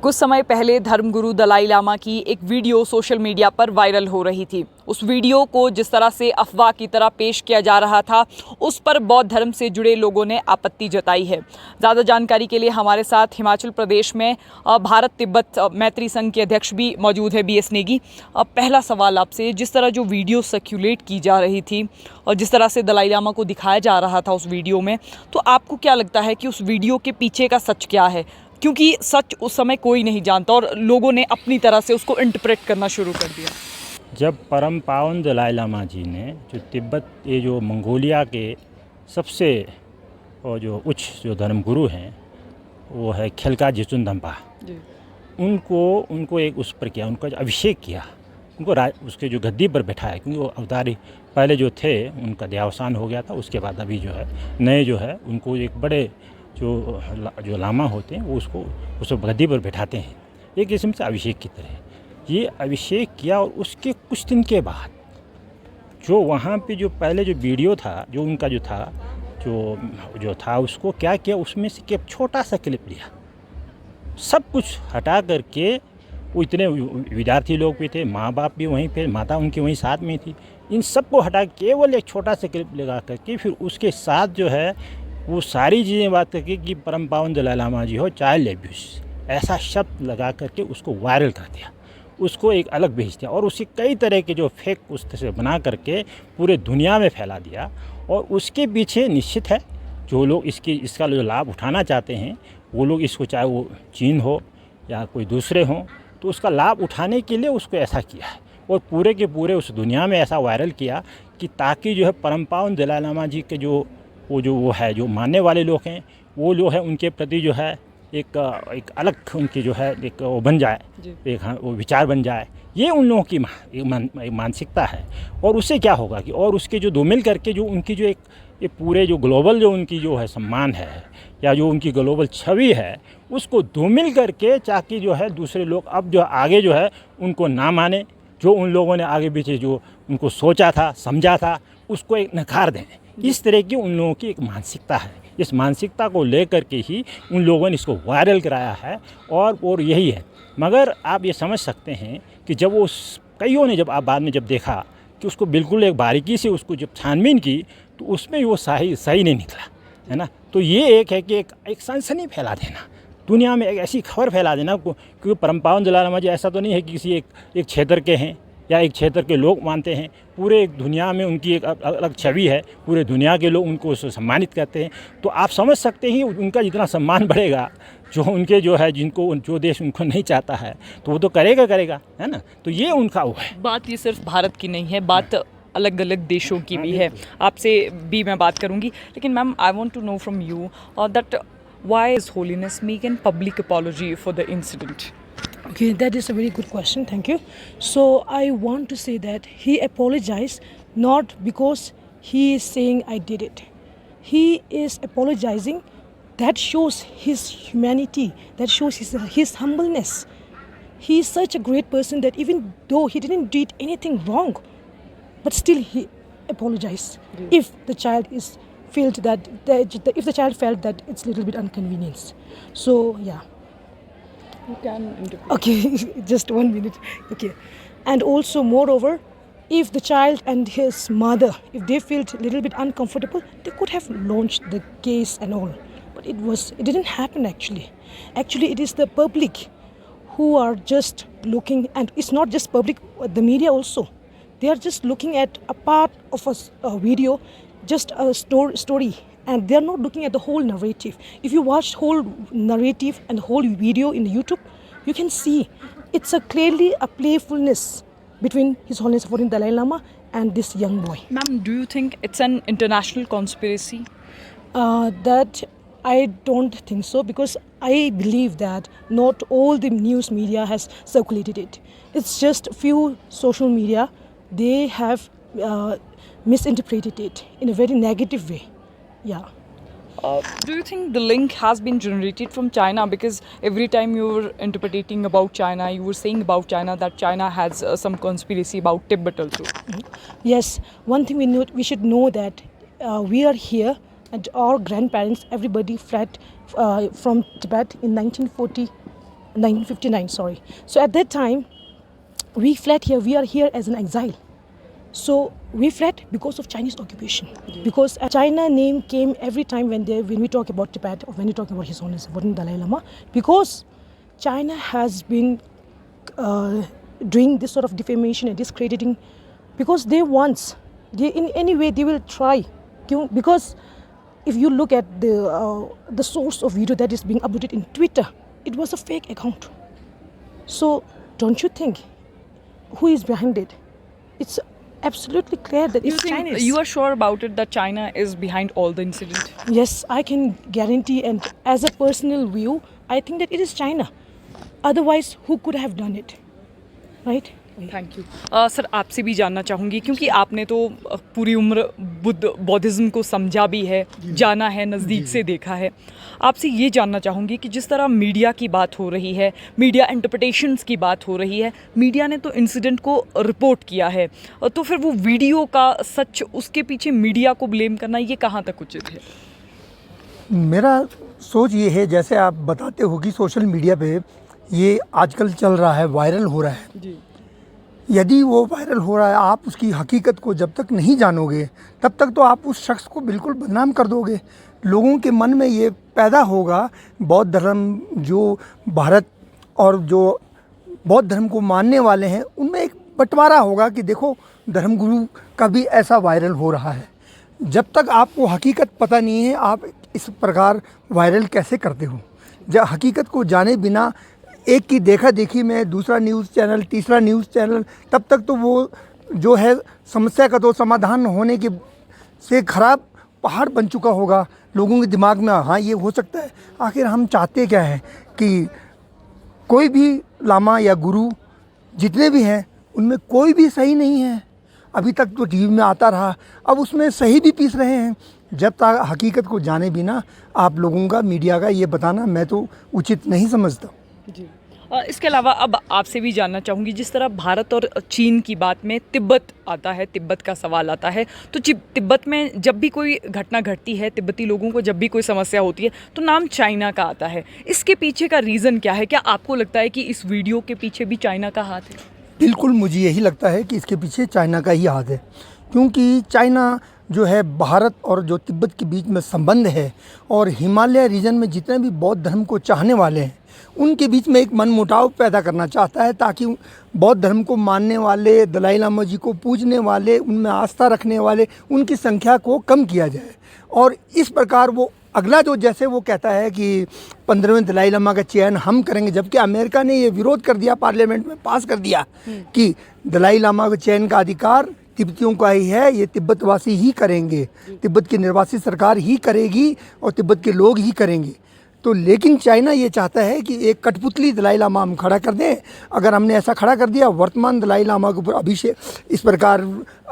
कुछ समय पहले धर्मगुरु दलाई लामा की एक वीडियो सोशल मीडिया पर वायरल हो रही थी। उस वीडियो को जिस तरह से अफवाह की तरह पेश किया जा रहा था, उस पर बौद्ध धर्म से जुड़े लोगों ने आपत्ति जताई है। ज़्यादा जानकारी के लिए हमारे साथ हिमाचल प्रदेश में भारत तिब्बत मैत्री संघ के अध्यक्ष भी मौजूद है, BS नेगी। पहला सवाल आपसे, जिस तरह जो वीडियो सर्कुलेट की जा रही थी और जिस तरह से दलाई लामा को दिखाया जा रहा था उस वीडियो में, तो आपको क्या लगता है कि उस वीडियो के पीछे का सच क्या है? क्योंकि सच उस समय कोई नहीं जानता और लोगों ने अपनी तरह से उसको इंटरप्रेट करना शुरू कर दिया। जब परम पावन दलाई लामा जी ने जो तिब्बत, ये जो मंगोलिया के सबसे और जो उच्च जो धर्मगुरु हैं वो है खेलका जिचुन धम्पा, उनको एक उस पर किया, उनका अभिषेक किया, उनको उसके जो गद्दी पर बैठाया, क्योंकि वो अवतारी पहले जो थे उनका देहावसान हो गया था। उसके बाद अभी जो है नए जो है उनको एक बड़े जो लामा होते हैं वो उसको उस गद्दी पर बैठाते हैं, एक किस्म से अभिषेक की तरह। ये अभिषेक किया और उसके कुछ दिन के बाद जो वहाँ पे जो पहले जो वीडियो था, जो उनका जो था उसको क्या किया, उसमें से एक छोटा सा क्लिप लिया, सब कुछ हटा करके। वो इतने विद्यार्थी लोग भी थे, माँ बाप भी वहीं पे, माता उनकी वहीं साथ में थी, इन सबको हटा केवल एक छोटा सा क्लिप लगा करके फिर उसके साथ जो है वो सारी चीज़ें बात करके कि परम पावन दलाई लामा जी हो चाइल्ड एब्यूज, ऐसा शब्द लगा करके उसको वायरल कर दिया, उसको एक अलग भेज दिया और उसे कई तरह के जो फेक उस तरह से बना करके पूरे दुनिया में फैला दिया। और उसके पीछे निश्चित है जो लोग इसका जो लाभ उठाना चाहते हैं वो लोग इसको, चाहे वो चीन हो या कोई दूसरे हों, तो उसका लाभ उठाने के लिए उसको ऐसा किया है और पूरे के पूरे उस दुनिया में ऐसा वायरल किया कि ताकि जो है परम पावन दलाई लामा जी के जो मानने वाले लोग हैं वो जो है उनके प्रति जो है एक अलग उनकी जो है एक वो बन जाए, एक वो विचार बन जाए। ये उन लोगों की मानसिकता है। और उससे क्या होगा कि और उसके जो दो मिल करके जो उनकी जो ये पूरे जो ग्लोबल जो उनकी जो है सम्मान है या जो उनकी ग्लोबल छवि है उसको दो मिल करके ताकि जो है दूसरे लोग अब जो आगे जो है उनको ना माने, जो उन लोगों ने आगे पीछे जो उनको सोचा था समझा था उसको एक नकार दें। इस तरह की उन लोगों की एक मानसिकता है। इस मानसिकता को लेकर के ही उन लोगों ने इसको वायरल कराया है और यही है। मगर आप ये समझ सकते हैं कि जब वो कईयों ने जब आप बाद में जब देखा कि उसको बिल्कुल एक बारीकी से उसको जब छानबीन की तो उसमें वो सही नहीं निकला, है ना। तो ये एक है कि एक सनसनी फैला देना, दुनिया में एक ऐसी खबर फैला देना, क्योंकि परम पावन दलाई लामा जी ऐसा तो नहीं है कि किसी एक क्षेत्र के हैं या एक क्षेत्र के लोग मानते हैं, पूरे एक दुनिया में उनकी एक अलग छवि है, पूरे दुनिया के लोग उनको सम्मानित करते हैं। तो आप समझ सकते हैं उनका जितना सम्मान बढ़ेगा, जो उनके जो है जो देश उनको नहीं चाहता है तो वो तो करेगा, है ना। तो ये उनका वो है। बात ये सिर्फ भारत की नहीं है, बात अलग अलग देशों की भी है। आपसे भी मैं बात करूंगी, लेकिन ma'am I want to know from you that why is holiness make an public apology for the incident? Okay, that is a very good question. Thank you. So I want to say that he apologized not because he is saying I did it. He is apologizing. That shows his humanity. That shows his humbleness. He is such a great person that even though he didn't do anything wrong, but still he apologized. Yeah. If the child felt that it's a little bit inconvenienced. So yeah. You can interpret. Okay, just 1 minute. Okay. And also, moreover, if the child and his mother, if they felt a little bit uncomfortable, they could have launched the case and all. But it didn't happen actually. Actually, it is the public who are just looking, and it's not just public, the media also. They are just looking at a part of a video, just a story. And they are not looking at the whole narrative. If you watch whole narrative and whole video in YouTube, you can see it's clearly a playfulness between His Holiness Foreign Dalai Lama and this young boy. Ma'am, do you think it's an international conspiracy? That I don't think so, because I believe that not all the news media has circulated it. It's just few social media, they have misinterpreted it in a very negative way. Yeah. Do you think the link has been generated from China? Because every time you were interpreting about China, you were saying about China that China has some conspiracy about Tibet also. Yes. One thing we should know that we are here, and our grandparents, everybody fled from Tibet in 1940 1959, sorry. So at that time, we fled here. We are here as an exile. So we fled because of Chinese occupation. Because China name came every time when we talk about Tibet or when we talk about His Holiness Dalai Lama. Because China has been doing this sort of defamation and discrediting. Because in any way they will try. Because if you look at the source of video that is being uploaded in Twitter, it was a fake account. So don't you think who is behind it? It's absolutely clear that it's Chinese. You are sure about it that China is behind all the incident? Yes, I can guarantee, and as a personal view, I think that it is China. Otherwise, who could have done it? Right? Thank you sir, आपसे भी जानना चाहूँगी क्योंकि आपने तो पूरी उम्र बौद्धिज़्म को समझा भी है, जाना है, नज़दीक से देखा है। आपसे ये जानना चाहूँगी कि जिस तरह मीडिया की बात हो रही है, मीडिया इंटरप्रिटेशंस की बात हो रही है, मीडिया ने तो इंसिडेंट को रिपोर्ट किया है, तो फिर वो वीडियो का सच, उसके पीछे मीडिया को ब्लेम करना, ये कहाँ तक उचित है? मेरा सोच ये है, जैसे आप बताते हो कि सोशल मीडिया पे ये आजकल चल रहा है, वायरल हो रहा है। जी। यदि वो वायरल हो रहा है, आप उसकी हकीकत को जब तक नहीं जानोगे तब तक तो आप उस शख्स को बिल्कुल बदनाम कर दोगे। लोगों के मन में ये पैदा होगा, बौद्ध धर्म जो भारत और जो बौद्ध धर्म को मानने वाले हैं उनमें एक बंटवारा होगा कि देखो धर्मगुरु का भी ऐसा वायरल हो रहा है। जब तक आपको हकीकत पता नहीं है, आप इस प्रकार वायरल कैसे करते हो? जब हकीकत को जाने बिना एक की देखा देखी में दूसरा न्यूज़ चैनल, तीसरा न्यूज़ चैनल, तब तक तो वो जो है समस्या का तो समाधान होने के से खराब पहाड़ बन चुका होगा लोगों के दिमाग में। हाँ, ये हो सकता है। आखिर हम चाहते क्या हैं कि कोई भी लामा या गुरु जितने भी हैं उनमें कोई भी सही नहीं है। अभी तक तो टीवी में आता रहा, अब उसमें सही भी पीस रहे हैं। जब तक हकीकत को जाने बिना आप लोगों का, मीडिया का ये बताना मैं तो उचित नहीं समझता। जी। इसके अलावा अब आपसे भी जानना चाहूँगी, जिस तरह भारत और चीन की बात में तिब्बत आता है, तिब्बत का सवाल आता है, तो तिब्बत में जब भी कोई घटना घटती है, तिब्बती लोगों को जब भी कोई समस्या होती है तो नाम चाइना का आता है। इसके पीछे का रीज़न क्या है? क्या आपको लगता है कि इस वीडियो के पीछे भी चाइना का हाथ है? बिल्कुल, मुझे यही लगता है कि इसके पीछे चाइना का ही हाथ है, क्योंकि चाइना जो है भारत और जो तिब्बत के बीच में संबंध है और हिमालय रीजन में जितने भी बौद्ध धर्म को चाहने वाले हैं उनके बीच में एक मनमुटाव पैदा करना चाहता है, ताकि बौद्ध धर्म को मानने वाले, दलाई लामा जी को पूजने वाले, उनमें आस्था रखने वाले, उनकी संख्या को कम किया जाए। और इस प्रकार वो अगला जो, जैसे वो कहता है कि 15वें दलाई लामा का चयन हम करेंगे, जबकि अमेरिका ने ये विरोध कर दिया, पार्लियामेंट में पास कर दिया कि दलाई लामा के चयन का अधिकार तिब्बतियों का ही है, ये तिब्बतवासी ही करेंगे, तिब्बत की निर्वासित सरकार ही करेगी और तिब्बत के लोग ही करेंगे। तो लेकिन चाइना ये चाहता है कि एक कठपुतली दलाई लामा हम खड़ा कर दें। अगर हमने ऐसा खड़ा कर दिया, वर्तमान दलाई लामा के ऊपर अभिषेक इस प्रकार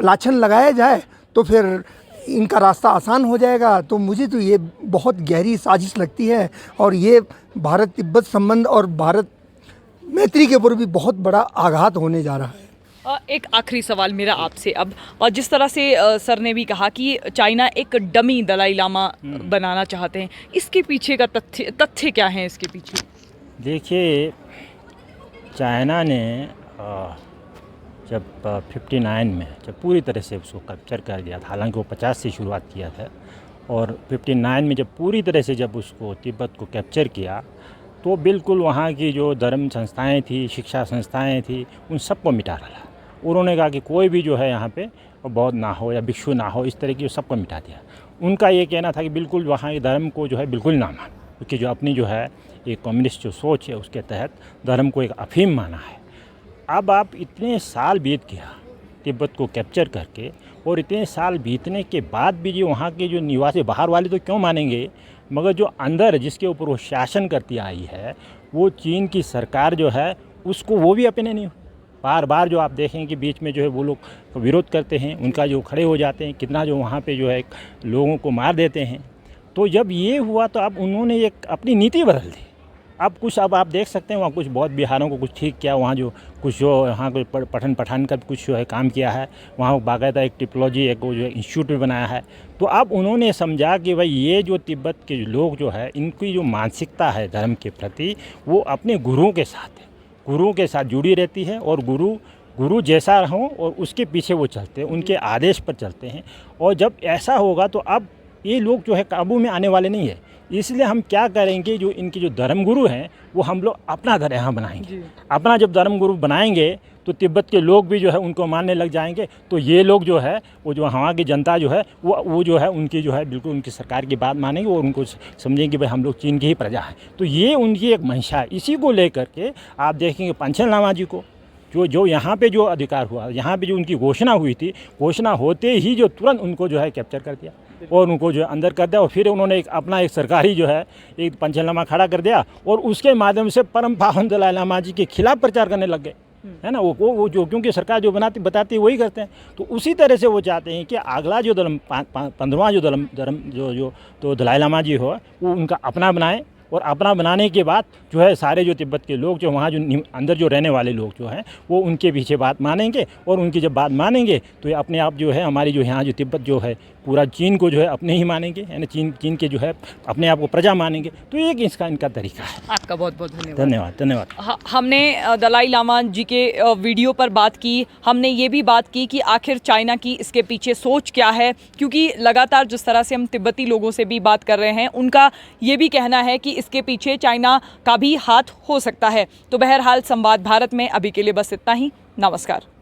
लाछन लगाया जाए तो फिर इनका रास्ता आसान हो जाएगा। तो मुझे तो ये बहुत गहरी साजिश लगती है और ये भारत तिब्बत संबंध और भारत मैत्री के ऊपर भी बहुत बड़ा आघात होने जा रहा है। एक आखिरी सवाल मेरा आपसे अब, और जिस तरह से सर ने भी कहा कि चाइना एक डमी दलाई लामा बनाना चाहते हैं, इसके पीछे का तथ्य क्या है? इसके पीछे देखिए, चाइना ने जब 59 में जब पूरी तरह से उसको कैप्चर कर दिया था, हालांकि वो 50 से शुरुआत किया था, और 59 में जब पूरी तरह से जब उसको तिब्बत को कैप्चर किया तो बिल्कुल वहाँ की जो धर्म संस्थाएं थी, शिक्षा संस्थाएं थी, उन सबको मिटा डाला। उन्होंने कहा कि कोई भी जो है यहाँ पे बौद्ध ना हो या भिक्षु ना हो, इस तरह की सबको मिटा दिया। उनका ये कहना था कि बिल्कुल वहाँ के धर्म को जो है बिल्कुल ना मानो, क्योंकि जो अपनी जो है एक कम्युनिस्ट जो सोच है उसके तहत धर्म को एक अफीम माना है। अब आप इतने साल बीत गया तिब्बत को कैप्चर करके, और इतने साल बीतने के बाद भी जो वहाँ के जो निवासी, बाहर वाले तो क्यों मानेंगे, मगर जो अंदर जिसके ऊपर वो शासन करती आई है, वो चीन की सरकार जो है उसको वो भी अपने नहीं। बार बार जो आप देखें कि बीच में जो है वो लोग विरोध करते हैं, उनका जो खड़े हो जाते हैं, कितना जो वहाँ पे जो है लोगों को मार देते हैं। तो जब ये हुआ तो अब उन्होंने एक अपनी नीति बदल दी। अब आप देख सकते हैं वहाँ कुछ बौद्ध बिहारों को कुछ ठीक किया, वहाँ जो कुछ जो यहाँ कोई पठन पठान का कुछ जो है काम किया है, वहाँ बाकायदा एक टिपोलॉजी एक वो जो इंस्टीट्यूट भी बनाया है। तो अब उन्होंने समझा कि भाई ये जो तिब्बत के लोग जो है इनकी जो मानसिकता है धर्म के प्रति वो अपने गुरुओं के साथ है, गुरुओं के साथ जुड़ी रहती है और गुरु जैसा हो और उसके पीछे वो चलते हैं, उनके आदेश पर चलते हैं। और जब ऐसा होगा तो अब ये लोग जो है काबू में आने वाले नहीं है। इसलिए हम क्या करेंगे, जो इनके जो धर्मगुरु हैं वो हम लोग अपना घर यहाँ बनाएंगे। अपना जब धर्मगुरु बनाएंगे तो तिब्बत के लोग भी जो है उनको मानने लग जाएंगे। तो ये लोग जो है वो जो वहाँ की जनता जो है वो जो है उनकी जो है बिल्कुल उनकी सरकार की बात मानेंगे और उनको समझेंगे कि भाई हम लोग चीन की ही प्रजा है। तो ये उनकी एक मंशा है। इसी को लेकर के आप देखेंगे पंछन लामा जी को जो यहाँ पे जो अधिकार हुआ, यहाँ पे जो उनकी घोषणा हुई थी, घोषणा होते ही जो तुरंत उनको जो है कैप्चर कर दिया और उनको जो है अंदर कर दिया। और फिर उन्होंने अपना एक सरकारी जो है एक पंचनामा खड़ा कर दिया और उसके माध्यम से परम पावन दलाई लामा जी के खिलाफ प्रचार करने लग गए, है ना। वो जो क्योंकि सरकार जो बताती है वही करते हैं। तो उसी तरह से वो चाहते हैं कि अगला जो 15वां जो धर्म जो तो दलाई लामा जी हो वो उनका अपना बनाए और अपना बनाने के बाद जो है सारे जो तिब्बत के लोग जो वहाँ जो अंदर जो रहने वाले लोग जो हैं वो उनके पीछे बात मानेंगे और उनकी जब बात मानेंगे तो ये अपने आप जो है हमारी जो यहाँ जो तिब्बत जो है पूरा चीन को जो है अपने ही मानेंगे, है ना। चीन के जो है अपने आप को प्रजा मानेंगे। तो ये इसका इनका तरीका है। आपका बहुत बहुत धन्यवाद। धन्यवाद। हमने दलाई लामा जी के वीडियो पर बात की, हमने ये भी बात की कि आखिर चाइना की इसके पीछे सोच क्या है, क्योंकि लगातार जिस तरह से हम तिब्बती लोगों से भी बात कर रहे हैं उनका ये भी कहना है कि इसके पीछे चाइना का भी हाथ हो सकता है। तो बहरहाल संवाद भारत में अभी के लिए बस इतना ही। नमस्कार।